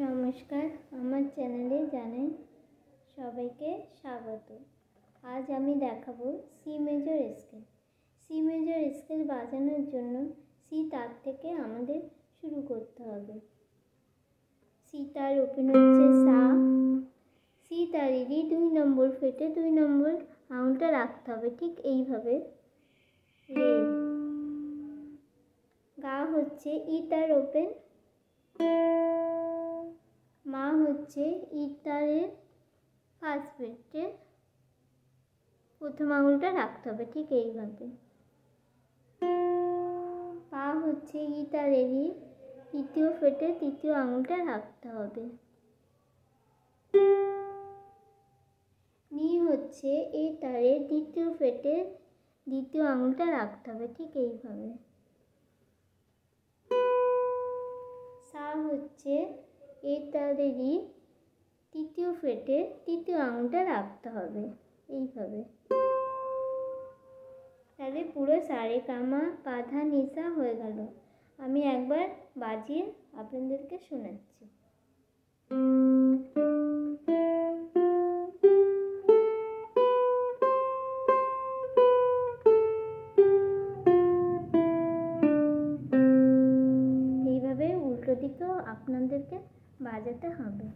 নমস্কার, আমার চ্যানেলে জানাই সবাইকে স্বাগত। আজ আমি দেখাবো C major scale. C major scale বাজানোর জন্য সি তার থেকে আমাদের শুরু করতে হবে। সি তার ওপেন হচ্ছে সা, সি তারেরই 2 নম্বর ফেটে 2 নম্বর আঙুলটা রাখতে হবে, ঠিক এইভাবে। রে, গা হচ্ছে ই তার ওপেন, মা হচ্ছে ই তারের ফার্স্ট ফেটে প্রথম আঙুলটা রাখতে হবে, ঠিক এইভাবে। পা হচ্ছে ই তারেরই তৃতীয় ফেটে তৃতীয় আঙুলটা রাখতে হবে। নি হচ্ছে এ তারের দ্বিতীয় ফেটে দ্বিতীয় আঙুলটা রাখতে হবে, ঠিক এইভাবে। সা হচ্ছে এ তারেরই তৃতীয় ফেটে তৃতীয় আঙুলটা রাখতে হবে, এইভাবে। তাহলে পুরো সারে গামা পা ধা নি সা হয়ে গেল। আমি একবার বাজিয়ে আপনাদেরকে শোনাচ্ছি। এইভাবে উল্টো দিকেও আপনাদেরকে বাজাতে হবে।